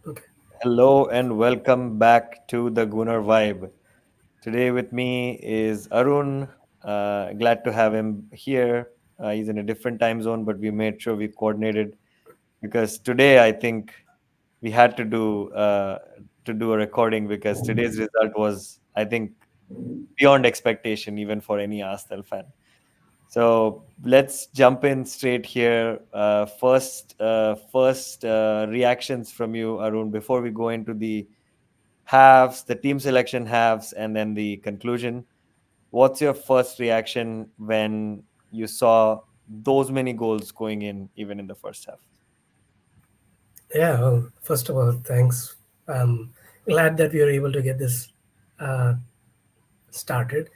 Okay. Hello and welcome back to the Gunnar Vibe. Today with me is Arun. Glad to have him here. He's in a different time zone, but we made sure we coordinated because today I think we had to do a recording because today's result was, I think, beyond expectation, even for any Arsenal fan. So let's jump in straight here. First reactions from you, Arun, before we go into the halves, the team selection halves, and then the conclusion. What's your first reaction when you saw those many goals going in, even in the first half? Yeah, well, first of all, thanks. I'm glad that we are able to get this uh, started.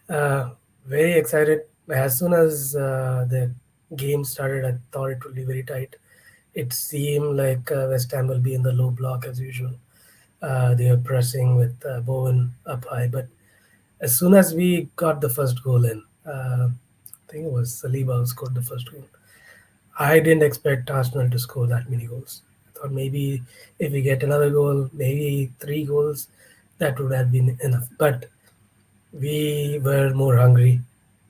Uh, Very excited. As soon as the game started, I thought it would be very tight. It seemed like West Ham will be in the low block as usual. They were pressing with Bowen up high, but as soon as we got the first goal in, I think it was Saliba who scored the first goal. I didn't expect Arsenal to score that many goals. I thought maybe if we get another goal, maybe three goals, that would have been enough. But we were more hungry.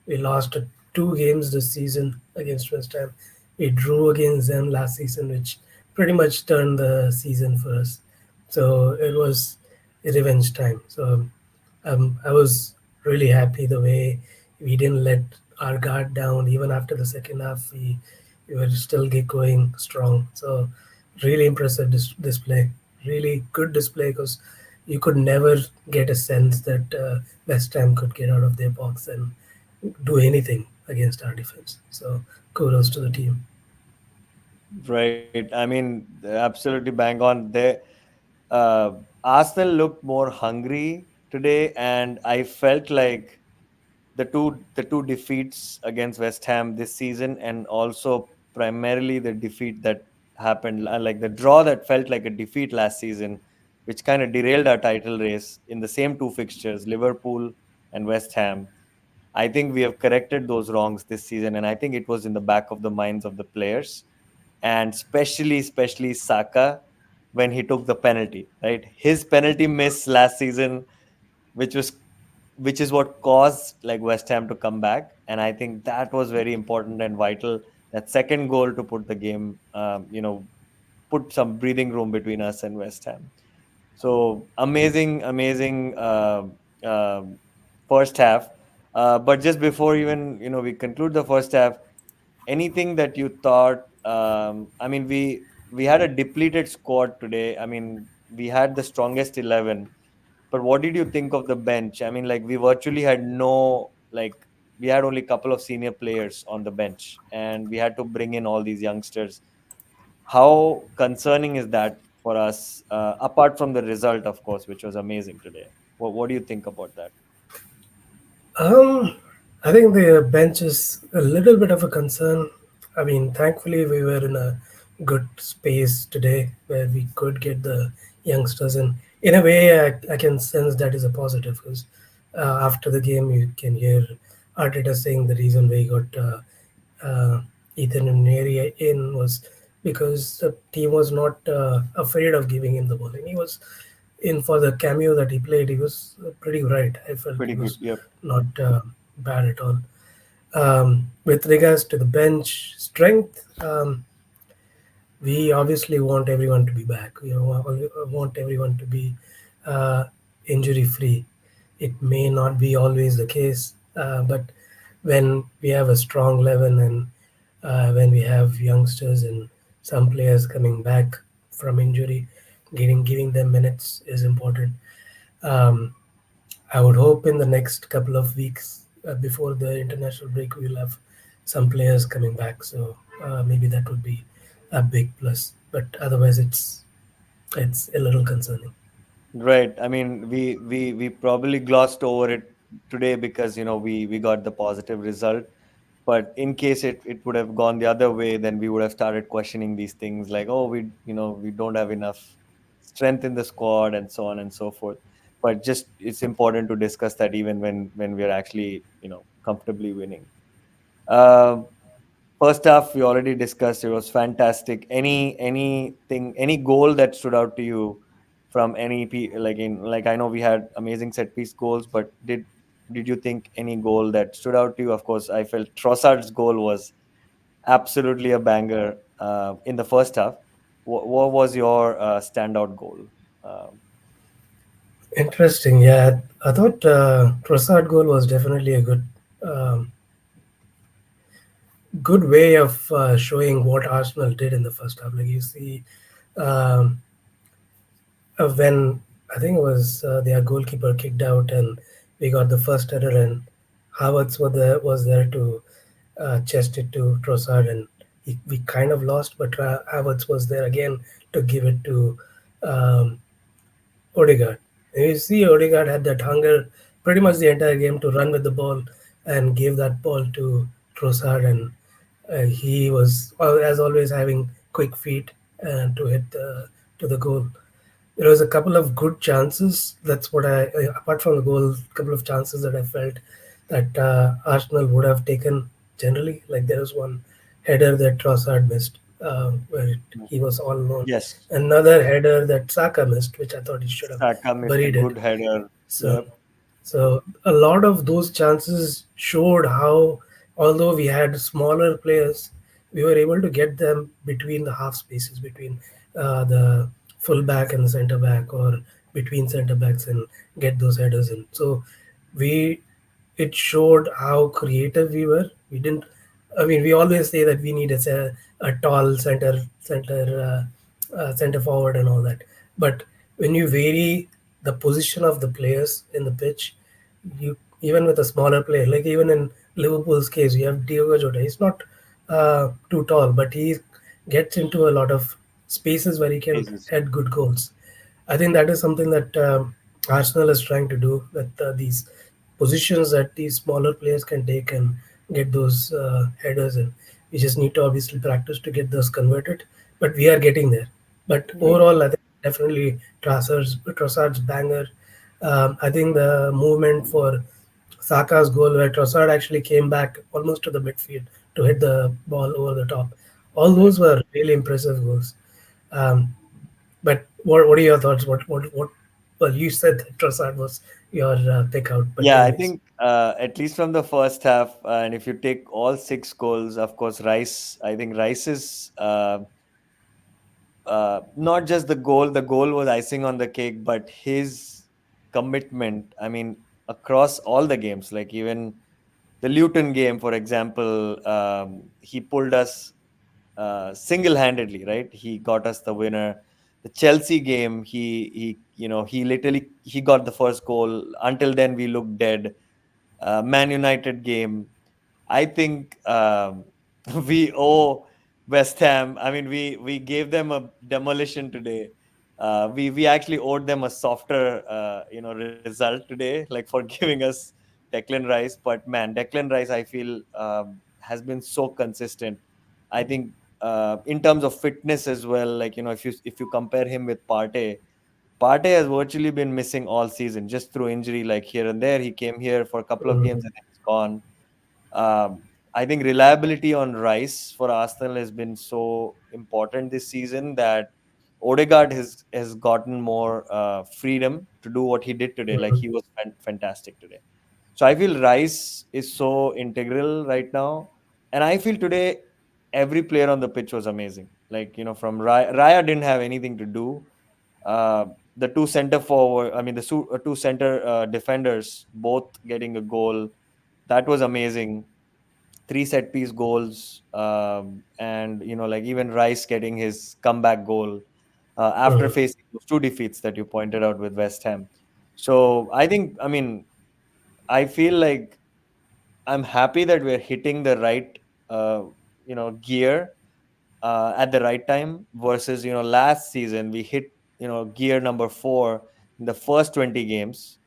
We lost two games this season against West Ham. We drew against them last season, which pretty much turned the season for us. So it was revenge time. So I was really happy the way we didn't let our guard down. Even after the second half, we were still get going strong. So really impressive display. Really good display because you could never get a sense that West Ham could get out of their box and do anything against our defense. So kudos to the team. Right. I mean, absolutely bang on. Uh, Arsenal looked more hungry today, and I felt like the two defeats against West Ham this season, and also primarily the defeat that happened, like the draw that felt like a defeat last season, which kind of derailed our title race in the same two fixtures, Liverpool and West Ham. I think we have corrected those wrongs this season, and I think it was in the back of the minds of the players, and especially Saka when he took the penalty. Right, his penalty miss last season, which was which is what caused like West Ham to come back, and I think that was very important and vital. That second goal to put the game, put some breathing room between us and West Ham. So amazing first half. But just before even we conclude the first half, anything that you thought? I mean, we had a depleted squad today. I mean, we had the strongest 11, but what did you think of the bench? I mean, like we virtually had no like we had only a couple of senior players on the bench, and we had to bring in all these youngsters. How concerning is that for us? Apart from the result, of course, which was amazing today. What do you think about that? Um, I think the bench is a little bit of a concern. I mean, thankfully, we were in a good space today where we could get the youngsters in. In a way, I can sense that is a positive because after the game, you can hear Arteta saying the reason we got Ethan and Neri in was because the team was not afraid of giving him the ball. And he was in for the cameo that he played. He was pretty bright. I felt Pretty he good. was Yep. not bad at all. With regards to the bench strength, we obviously want everyone to be back. We want everyone to be uh, injury free. It may not be always the case, but when we have a strong 11 and when we have youngsters and some players coming back from injury, giving them minutes is important. Um, I would hope in the next couple of weeks before the international break, we'll have some players coming back. So maybe that would be a big plus. But otherwise, it's a little concerning. Right. I mean, we probably glossed over it today because we got the positive result. But in case it would have gone the other way, then we would have started questioning these things like, oh, we don't have enough strength in the squad and so on and so forth. But just it's important to discuss that even when we're actually comfortably winning. Um First half we already discussed. It was fantastic. Anything, any goal that stood out to you from like in like I know we had amazing set piece goals, but did you think any goal that stood out to you? Of course, I felt Trossard's goal was absolutely a banger in the first half. What was your standout goal? Um Interesting. Yeah, I thought Trossard goal was definitely a um, good way of showing what Arsenal did in the first half. Like you see, um, when I think it was their goalkeeper kicked out and we got the first error, and was there to chest it to Trossard, and we kind of lost, but Havertz was there again to give it to um, Odegaard. And you see, Odegaard had that hunger pretty much the entire game to run with the ball and gave that ball to Trossard, and he was, as always, having quick feet to hit to the goal. There was a couple of good chances. That's what apart from the goal, a couple of chances that I felt that Arsenal would have taken generally. Like there was one header that Trossard missed, where he was all alone. yes, Another header that Saka missed, which I thought he should have Saka missed a buried it. good header. So Yep. so a lot of those chances showed how, although we had smaller players, we were able to get them between the half spaces, between the full back and the center back, or between center backs, and get those headers in. So we it showed how creative we were. We didn't. I mean, we always say that we need a tall center forward and all that. But when you vary the position of the players in the pitch, you even with a smaller player, like even in Liverpool's case, you have Diogo Jota. He's not too tall, but he gets into a lot of spaces where he can Jesus. head good goals. I think that is something that Arsenal is trying to do with these positions that these smaller players can take and get those headers in. We just need to obviously practice to get those converted, but we are getting there. But overall, I think definitely Trossard's banger. I think the movement for Saka's goal, where Trossard actually came back almost to the midfield to hit the ball over the top. All those were really impressive goals. Um, but what are your thoughts? What? Well, you said that Trossard was your pick out, but Yeah, I anyways. think at least from the first half, and if you take all six goals, of course, Rice. I think Rice is not just the goal. The goal was icing on the cake, but his commitment. I mean, across all the games, like even the Luton game, for example, he pulled us single-handedly, right? He got us the winner. The Chelsea game, he literally he got the first goal. Until then, we looked dead. Man United game, I think we owe West Ham. I mean, we gave them a demolition today. We actually owed them a softer result today, like for giving us Declan Rice. But man, Declan Rice, I feel has been so consistent. I think in terms of fitness as well, like if you compare him with Partey, Partey has virtually been missing all season just through injury, like here and there. He came here for a couple of games Mm, and then he's gone. I think reliability on Rice for Arsenal has been so important this season that Odegaard has gotten more freedom to do what he did today. Like mm, he was fantastic today. So I feel Rice is so integral right now, and I feel today every player on the pitch was amazing. Like from Raya didn't have anything to do. Uh, the two center forward, I mean two center defenders, both getting a goal. That was amazing. Three set piece goals, and like even Rice getting his comeback goal after mm, facing those two defeats that you pointed out with West Ham. So I think, I mean, I feel like I'm happy that we're hitting the right gear at the right time versus last season we hit gear number 4 in the first 20 games,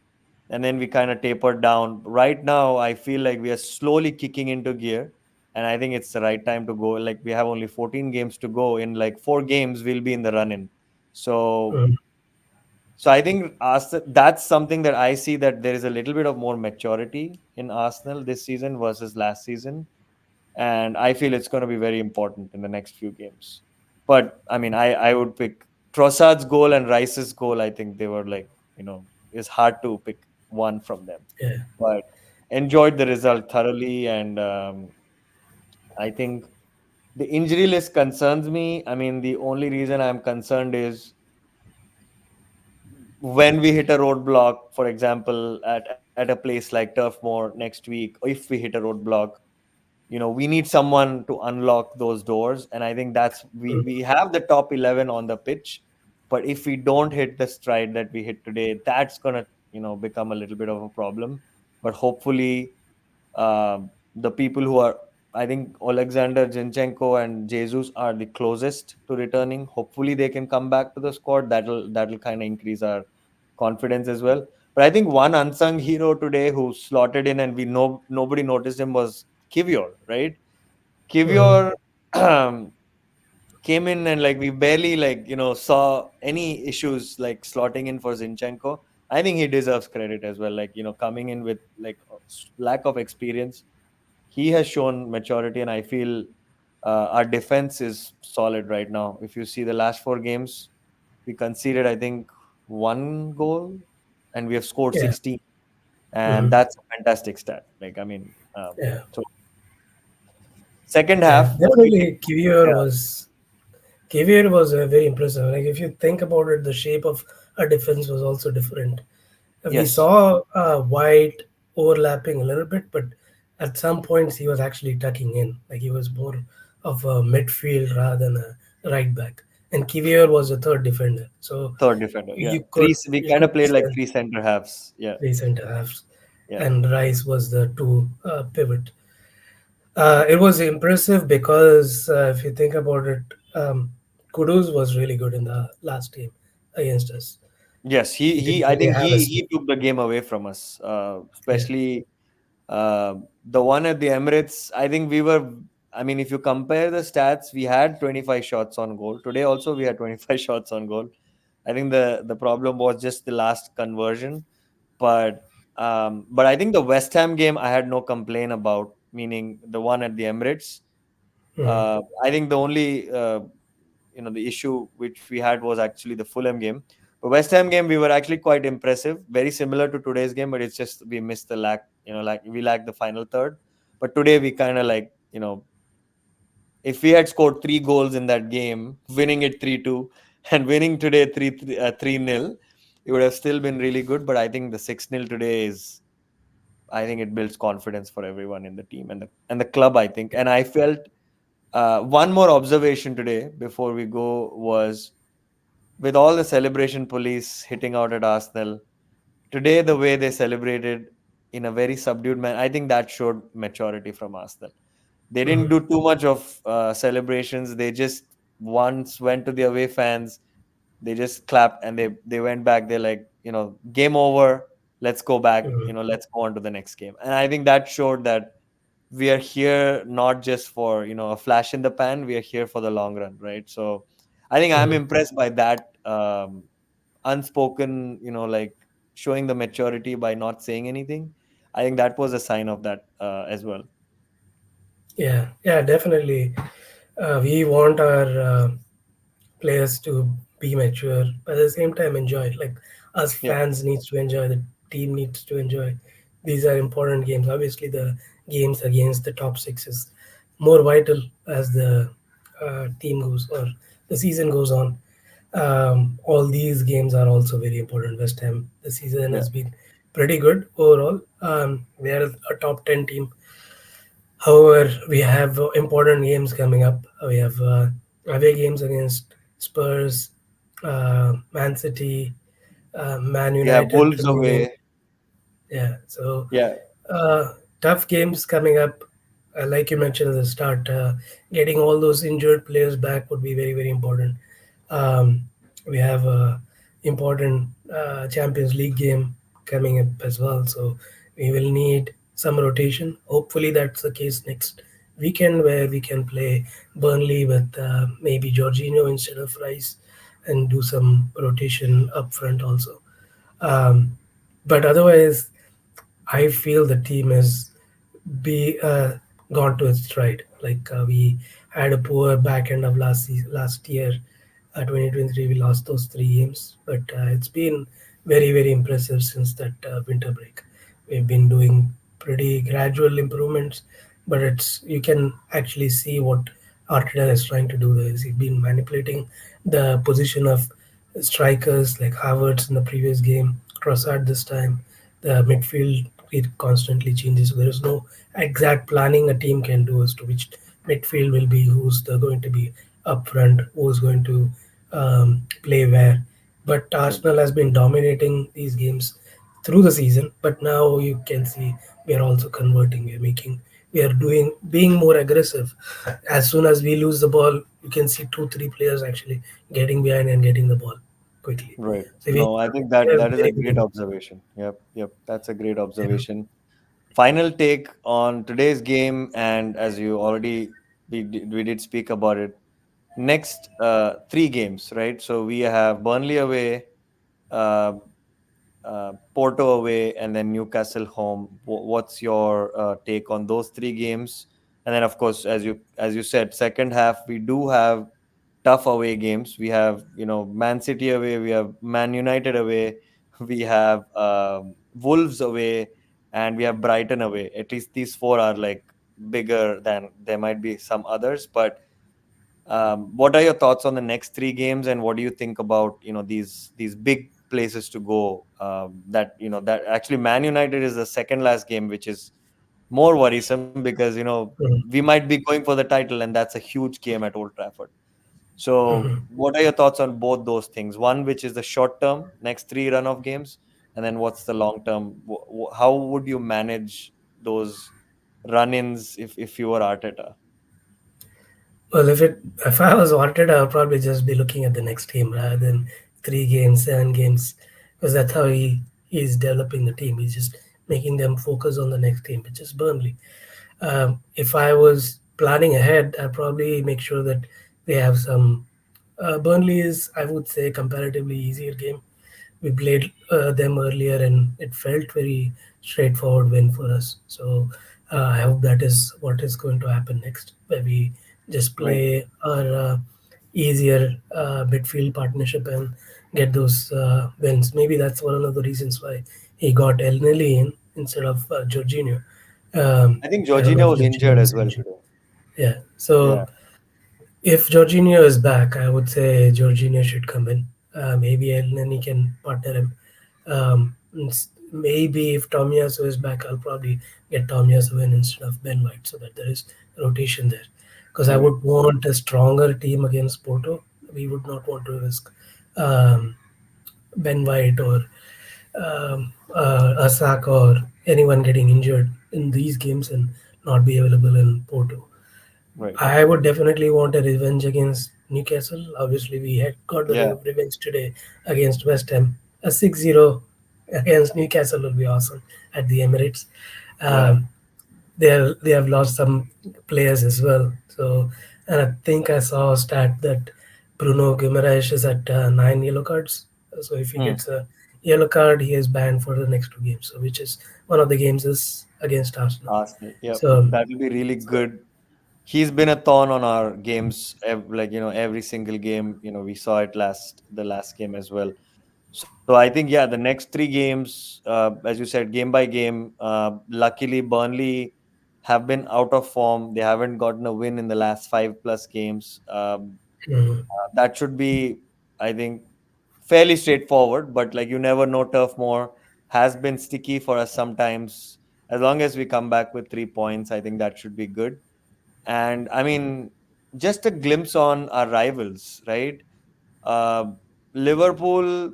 and then we kind of tapered down. Right now, I feel like we are slowly kicking into gear, and I think it's the right time to go. Like we have only 14 games to go. In like 4 games, we'll be in the run-in. So, mm, so I think that's something that I see, that there is a little bit of more maturity in Arsenal this season versus last season. and I feel it's going to be very important in the next few games. But I mean, I would pick Trossad's goal and Rice's goal. I think they were like, it's hard to pick one from them. Yeah, But enjoyed the result thoroughly, and I think the injury list concerns me. I mean, the only reason I'm concerned is when we hit a roadblock, for example, at a place like Turf Moor next week, if we hit a roadblock, we need someone to unlock those doors. And I think that's we have the top 11 on the pitch, but if we don't hit the stride that we hit today, that's gonna become a little bit of a problem. But hopefully, the people who are, I think Alexander Zinchenko and Jesus are the closest to returning. Hopefully they can come back to the squad. That'll kind of increase our confidence as well. But I think one unsung hero today who slotted in and we know nobody noticed him was Kivior, right? mm, Kivior came in and like we barely saw any issues like slotting in for Zinchenko. I think he deserves credit as well. Like coming in with like lack of experience, he has shown maturity, and I feel our defense is solid right now. If you see the last four games, we conceded I think one goal, and we have scored yeah, 16, and mm, that's a fantastic stat. Like I mean, yeah, so second yeah. half, what we did, Definitely, yeah, Kivier was very impressive. Like if you think about it, the shape of our defense was also different. We yes, saw White overlapping a little bit, but at some points he was actually tucking in. Like he was more of a midfield rather than a right back. And Kivier was a third defender, so third defender, yeah, you could we you kind could of played like sense three center halves, yeah, three centre halves, yeah. and Rice was the two pivot. It was impressive because if you think about it, Kudus was really good in the last game against us. Yes, he He he. didn't I really think have a he took the game away from us, yeah. especially the one at the Emirates. I think we were. I mean, if you compare the stats, we had 25 shots on goal. Today also we had 25 shots on goal. I think the problem was just the last conversion, but I think the West Ham game I had no complaint about. Meaning the one at the Emirates. Mm, I think the only the issue which we had was actually the Fulham game. But West Ham game we were actually quite impressive, very similar to today's game, but it's just we missed the like we lacked the final third. But today we kind of like if we had scored three goals in that game, winning it 3-2, and winning today 3-0, it would have still been really good. But I think the 6-0 today is, I think it builds confidence for everyone in the team and the club. I think, and I felt one more observation today before we go was with all the celebration police hitting out at Arsenal today, the way they celebrated in a very subdued manner, I think that showed maturity from Arsenal. They didn't mm, do too much of celebrations. They just once went to the away fans. They just clapped and they went back. They're like, game over. Let's go back. mm, Let's go on to the next game. And I think that showed that we are here not just for a flash in the pan. We are here for the long run, right? So I think I'm mm. impressed by that unspoken, like showing the maturity by not saying anything. I think that was a sign of that as well. Yeah, yeah, definitely. We want our players to be mature, but at the same time enjoy it. Like us Yeah, fans needs to enjoy, the team needs to enjoy. These are important games. Obviously, the games against the top six is more vital as the team goes or the season goes on. All these games are also very important. West Ham, the season yeah, has been pretty good overall. They are a top 10 team. However, we have important games coming up. We have away games against Spurs, Man City, Man we have United Wolves remaining. away. Yeah, so Yeah, tough games coming up. Like you mentioned at the start, getting all those injured players back would be very, very important. Um, we have a important Champions League game coming up as well, so we will need some rotation. Hopefully, that's the case next weekend, where we can play Burnley with maybe Jorginho instead of Rice, and do some rotation up front also. Um, but otherwise, I feel the team is be gone to its stride. Like we had a poor back end of last year, 2023. We lost those 3 games, but it's been very impressive since that winter break. We've been doing pretty gradual improvements, but it's you can actually see what Arteta is trying to do. There is he's been manipulating the position of strikers like Havertz in the previous game, Trossard this time. The midfield it constantly changes. There is no exact planning a team can do as to which midfield will be, who's going to be up front, who's going to play where. But Right. Arsenal has been dominating these games through the season. But now you can see we are also converting. We are doing being more aggressive. As soon as we lose the ball, you can see 2, 3 players actually getting behind and getting the ball quickly. Right. So No, I think we that are that is a very good great in observation. Yep, that's a great yeah. observation. Final take on today's game, and as you already we did speak about it. Next, three games, right? So we have Burnley away, uh, Porto away, and then Newcastle home. What's your take on those three games? And then, of course, as you said, second half we do have tough away games. We have Man City away, we have Man United away, we have Wolves away, and we have Brighton away. At least these four are like bigger than there might be some others, but what are your thoughts on the next three games, and what do you think about these big places to go? That that actually Man United is the second last game, which is more worrisome because Mhm, we might be going for the title, and that's a huge game at Old Trafford. So, mhm. what are your thoughts on both those things? One, which is the short term, next three run of games, and then what's the long term? How would you manage those run-ins if you were Arteta? Well, if I was wanted, I would probably just be looking at the next team rather than 3 games, 7 games, because that's how he's developing the team. He's just making them focus on the next team, which is Burnley. If I was planning ahead, I'd probably make sure that they have some. Burnley is, I would say, comparatively easier game. We played them earlier, and it felt very straightforward win for us. So I hope that is what is going to happen next, where we just Right. play our easier midfield partnership and get those wins. Maybe that's one of the reasons why he got El Nili in instead of Jorginho. I think I don't know Jorginho if was injured Jorginho as is well injured. today. Yeah. So Yeah. if Jorginho is back, I would say Jorginho should come in. Maybe El Neni can partner him. Maybe if Tomiyasu is back, I'll probably get Tomiyasu in instead of Ben White so that there is rotation there. Because I Right. would want a stronger team against Porto. We would not want to risk um, Ben White or Asak or anyone getting injured in these games and not be available in Porto. Right. I would definitely want a revenge against Newcastle. Obviously, we had got the Yeah. revenge today against West Ham. A 6-0 against Newcastle will be awesome at the Emirates. Yeah. Um, they have lost some players as well. So, and I think I saw a stat that Bruno Guimaraes is at 9 yellow cards. So if he Hmm. gets a yellow card, he is banned for the next 2 games. So which is one of the games is against Arsenal. Arsenal. Yep. So, That will be really so good. He's been a thorn on our games, like every single game. We saw it the last game as well. So I think, yeah, the next three games, as you said, game by game. Luckily, Burnley have been out of form. They haven't gotten a win in the last 5+ games. mm, That should be, I think, fairly straightforward. But like you never know, Turf Moor has been sticky for us sometimes. As long as we come back with 3 points, I think that should be good. And I mean, just a glimpse on our rivals, right? Uh, Liverpool,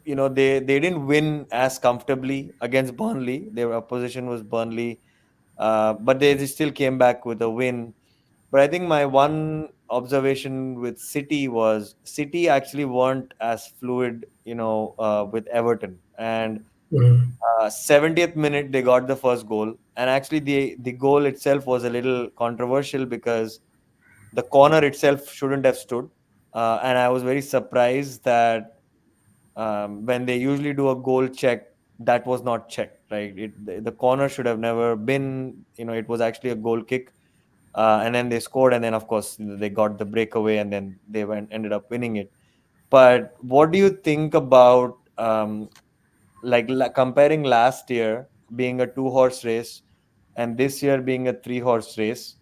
they didn't win as comfortably against Burnley. Their opposition was Burnley, but they still came back with a win. But I think my one observation with City was City actually weren't as fluid, with Everton. And mm, 70th minute they got the first goal, and actually the goal itself was a little controversial because the corner itself shouldn't have stood. And I was very surprised that when they usually do a goal check, that was not checked, right? The corner should have never been, it was actually a goal kick. And then they scored, and then of course they got the breakaway, and then they ended up winning it. But what do you think about like comparing last year being a two-horse race and this year being a three-horse race?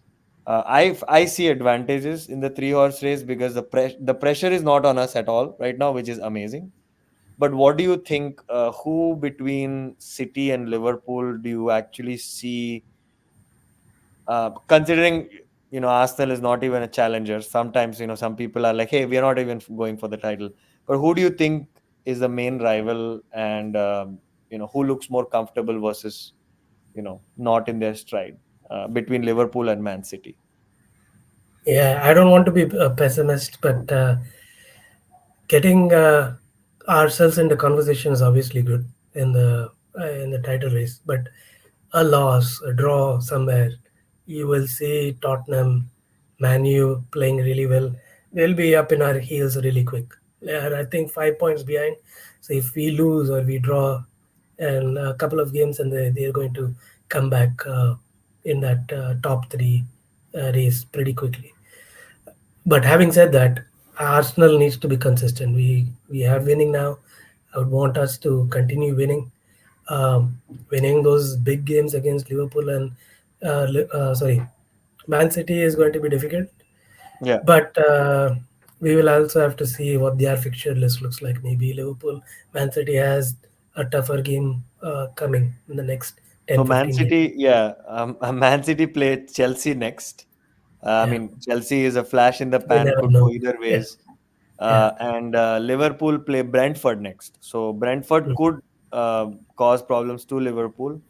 I see advantages in the three-horse race because the pressure is not on us at all right now, which is amazing. But what do you think? Who between City and Liverpool do you actually see? Considering Arsenal is not even a challenger. Sometimes some people are like, "Hey, we are not even going for the title." But who do you think is the main rival, and who looks more comfortable versus not in their stride between Liverpool and Man City? Yeah, I don't want to be a pessimist, but getting ourselves into conversation is obviously good in the title race. But a loss, a draw somewhere, you will see Tottenham, Man U playing really well. They'll be up in our heels really quick. I think 5 points behind. So if we lose or we draw, and a couple of games, and they're going to come back in that top three race pretty quickly. But having said that, Arsenal needs to be consistent. We have winning now. I would want us to continue winning, um, winning those big games against Liverpool and sorry, Man City is going to be difficult. Yeah. But we will also have to see what their fixture list looks like. Maybe Liverpool, Man City has a tougher game coming in the next So 10, Man 15 days. City, yeah, Man City played Chelsea next. I Yeah, mean, Chelsea is a flash in the we pan, never could go know. either Yeah, ways. yeah. And Liverpool play Brentford next. So Brentford Mm, could cause problems to Liverpool.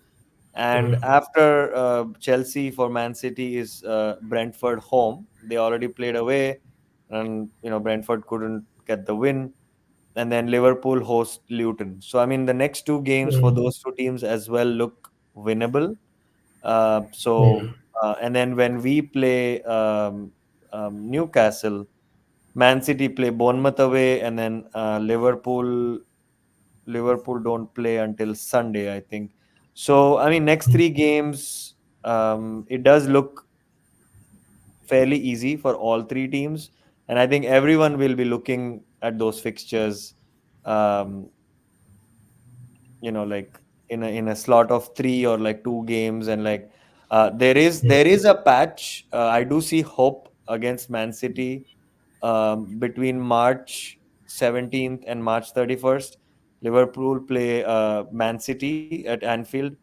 And mm, after Chelsea for Man City is Brentford home. They already played away, and Brentford couldn't get the win. And then Liverpool host Luton. So I mean, the next two games for mm, those two teams as well look winnable. mm, And then when we play Newcastle, Man City play Bournemouth away, and then Liverpool don't play until Sunday, I think. So I mean, next mm. three games, it does look fairly easy for all three teams, and I think everyone will be looking at those fixtures. Um, like in a slot of three or like two games, and like there is a patch. I do see hope against Man City between March 17th and March 31st. Liverpool play Man City at Anfield,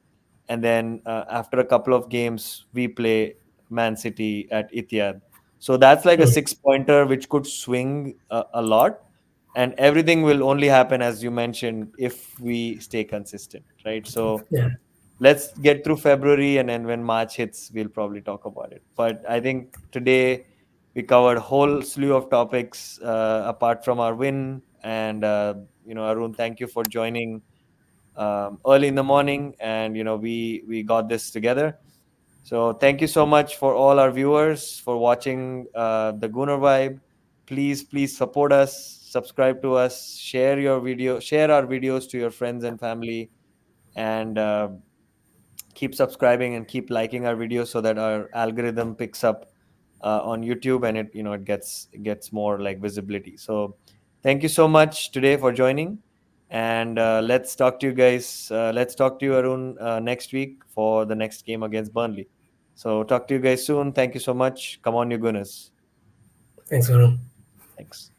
and then after a couple of games we play Man City at Etihad. So that's like a Mm. six pointer which could swing a lot, and everything will only happen, as you mentioned, if we stay consistent, right? So Yeah, let's get through February, and then when March hits, we'll probably talk about it. But I think today we covered a whole slew of topics apart from our win. And Arun, thank you for joining early in the morning, and we got this together. So thank you so much for all our viewers for watching the Gunner Vibe. Please support us, subscribe to us, share our videos to your friends and family, and keep subscribing and keep liking our videos so that our algorithm picks up on YouTube, and it gets more like visibility. So thank you so much today for joining, and let's talk to you guys. Let's talk to you, Arun, next week for the next game against Burnley. So talk to you guys soon. Thank you so much. Come on, you Gunners. thanks, Varun. Thanks.